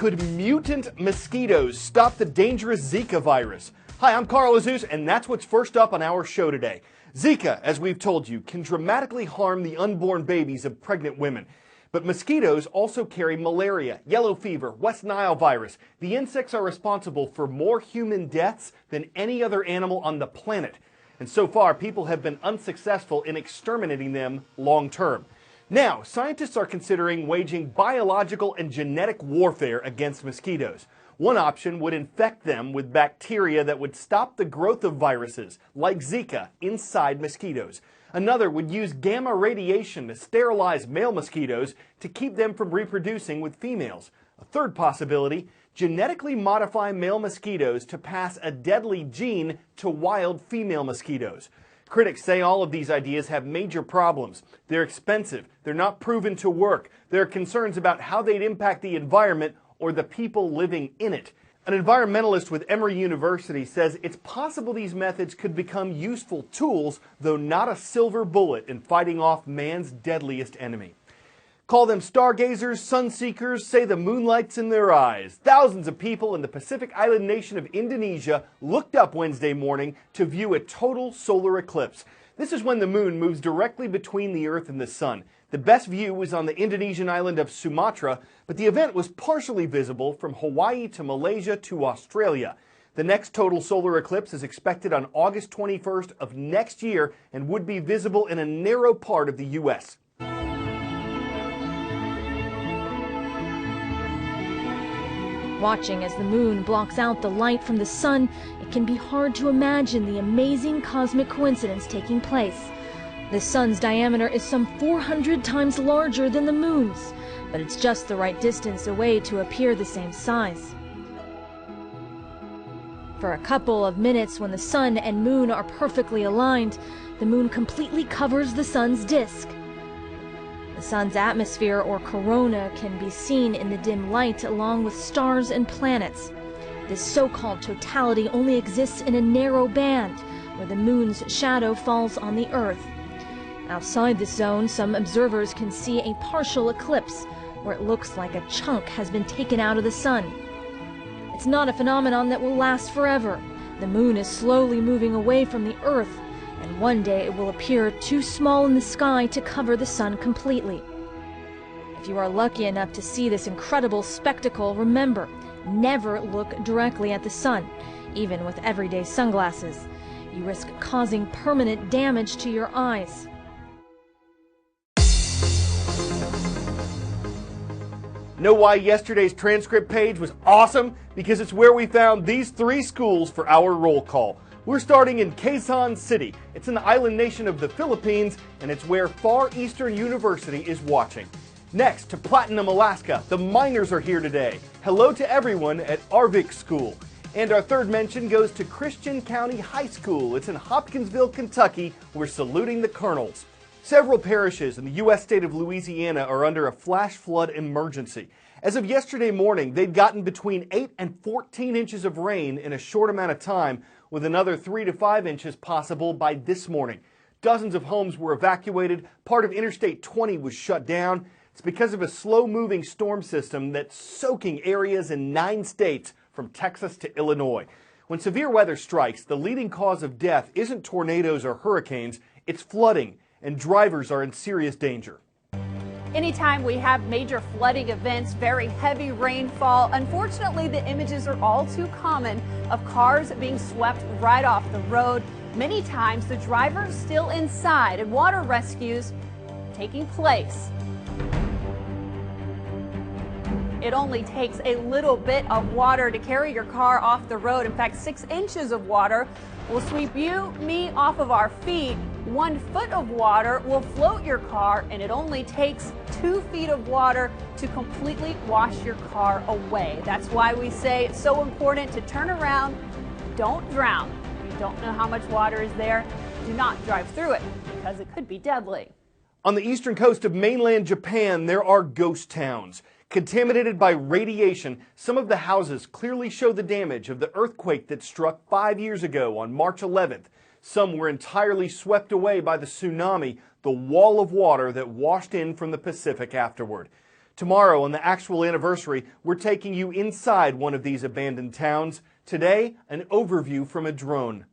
Could mutant mosquitoes stop the dangerous Zika virus? Hi, I'm Carl Azus, and that's what's first up on our show today. Zika, as we've told you, can dramatically harm the unborn babies of pregnant women. But mosquitoes also carry malaria, yellow fever, West Nile virus. The insects are responsible for more human deaths than any other animal on the planet. And so far, people have been unsuccessful in exterminating them long term. Now, scientists are considering waging biological and genetic warfare against mosquitoes. One option would infect them with bacteria that would stop the growth of viruses, like Zika, inside mosquitoes. Another would use gamma radiation to sterilize male mosquitoes to keep them from reproducing with females. A third possibility, genetically modify male mosquitoes to pass a deadly gene to wild female mosquitoes. Critics say all of these ideas have major problems. They're expensive, they're not proven to work, there are concerns about how they'd impact the environment or the people living in it. An environmentalist with Emory University says it's possible these methods could become useful tools, though not a silver bullet in fighting off man's deadliest enemy. Call them stargazers, sunseekers, say the moonlight's in their eyes. Thousands of people in the Pacific island nation of Indonesia looked up Wednesday morning to view a total solar eclipse. This is when the moon moves directly between the Earth and the sun. The best view was on the Indonesian island of Sumatra, but the event was partially visible from Hawaii to Malaysia to Australia. The next total solar eclipse is expected on August 21st of next year and would be visible in a narrow part of the U.S. Watching as the moon blocks out the light from the sun, it can be hard to imagine the amazing cosmic coincidence taking place. The sun's diameter is some 400 times larger than the moon's, but it's just the right distance away to appear the same size. For a couple of minutes, when the sun and moon are perfectly aligned, the moon completely covers the sun's disk. The sun's atmosphere, or corona, can be seen in the dim light along with stars and planets. This so-called totality only exists in a narrow band, where the moon's shadow falls on the Earth. Outside this zone, some observers can see a partial eclipse, where it looks like a chunk has been taken out of the sun. It's not a phenomenon that will last forever. The moon is slowly moving away from the Earth, and one day it will appear too small in the sky to cover the sun completely. If you are lucky enough to see this incredible spectacle, remember, never look directly at the sun, even with everyday sunglasses. You risk causing permanent damage to your eyes. Know why yesterday's transcript page was awesome? Because it's where we found these 3 schools for our roll call. We're starting in Quezon City. It's in the island nation of the Philippines, and it's where Far Eastern University is watching. Next, to Platinum, Alaska. The miners are here today. Hello to everyone at Arvik School. And our third mention goes to Christian County High School. It's in Hopkinsville, Kentucky. We're saluting the colonels. Several parishes in the U.S. state of Louisiana are under a flash flood emergency. As of yesterday morning, they'd gotten between 8 and 14 inches of rain in a short amount of time, with another 3 to 5 inches possible by this morning. Dozens of homes were evacuated. Part of Interstate 20 was shut down. It's because of a slow-moving storm system that's soaking areas in 9 states from Texas to Illinois. When severe weather strikes, the leading cause of death isn't tornadoes or hurricanes, it's flooding, and drivers are in serious danger. Anytime we have major flooding events, very heavy rainfall, unfortunately the images are all too common of cars being swept right off the road. Many times the driver's still inside and water rescues taking place. It only takes a little bit of water to carry your car off the road. In fact, 6 inches of water will sweep you, me off of our feet. 1 foot of water will float your car, and it only takes 2 feet of water to completely wash your car away. That's why we say it's so important to turn around, don't drown. If you don't know how much water is there, do not drive through it because it could be deadly. On the eastern coast of mainland Japan, there are ghost towns. Contaminated by radiation, some of the houses clearly show the damage of the earthquake that struck 5 years ago on March 11th. Some were entirely swept away by the tsunami, the wall of water that washed in from the Pacific afterward. Tomorrow, on the actual anniversary, we're taking you inside one of these abandoned towns. Today, an overview from a drone.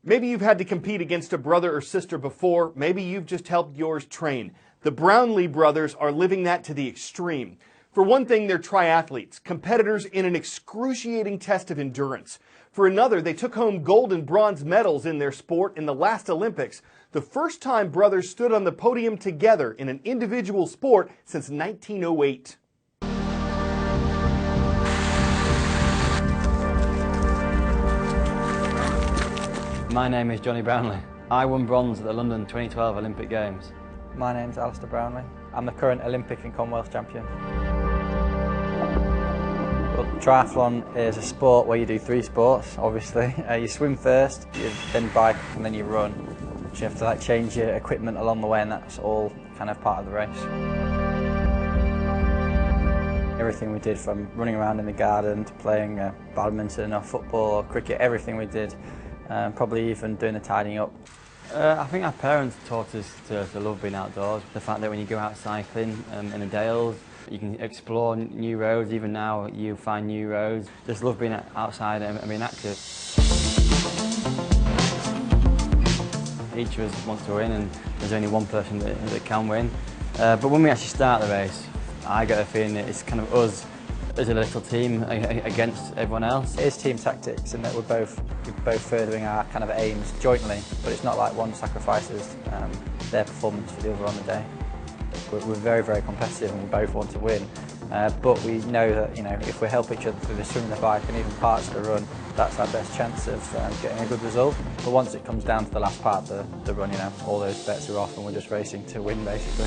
Maybe you've had to compete against a brother or sister before. Maybe you've just helped yours train. The Brownlee brothers are living that to the extreme. For one thing, they're triathletes, competitors in an excruciating test of endurance. For another, they took home gold and bronze medals in their sport in the last Olympics, the first time brothers stood on the podium together in an individual sport since 1908. My name is Johnny Brownlee. I won bronze at the London 2012 Olympic Games. My name's Alistair Brownlee. I'm the current Olympic and Commonwealth champion. Well, triathlon is a sport where you do three sports, obviously. You swim first, you then bike, and then you run. So you have to change your equipment along the way, and that's all kind of part of the race. Everything we did, from running around in the garden to playing badminton or football or cricket, everything we did. Probably even doing the tidying up. I think our parents taught us to love being outdoors. The fact that when you go out cycling in the Dales, you can explore new roads. Even now, you find new roads. Just love being outside and being active. Each of us wants to win, and there's only one person that can win. But when we actually start the race, I get a feeling that it's kind of us as a little team against everyone else. It is team tactics, and that we're both furthering our kind of aims jointly, but it's not like one sacrifices their performance for the other on the day. We're very, very competitive, and we both want to win. But we know that if we help each other through the swim and the bike and even parts of the run, that's our best chance of getting a good result. But once it comes down to the last part of the run, all those bets are off, and we're just racing to win, basically.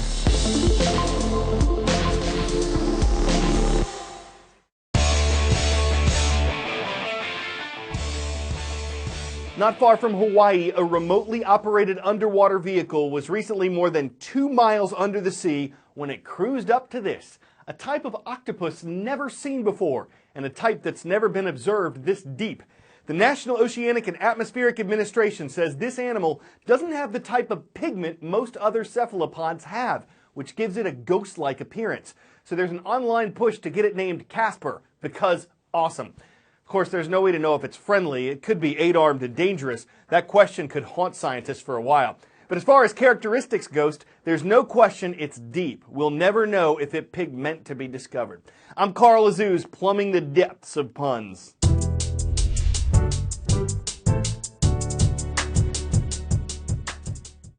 Not far from Hawaii, a remotely operated underwater vehicle was recently more than 2 miles under the sea when it cruised up to this, a type of octopus never seen before, and a type that's never been observed this deep. The National Oceanic and Atmospheric Administration says this animal doesn't have the type of pigment most other cephalopods have, which gives it a ghost-like appearance. So there's an online push to get it named Casper, because awesome. Of course, there's no way to know if it's friendly. It could be 8-armed and dangerous. That question could haunt scientists for a while. But as far as characteristics goes, there's no question it's deep. We'll never know if it pig meant to be discovered. I'm Carl Azuz, plumbing the depths of puns.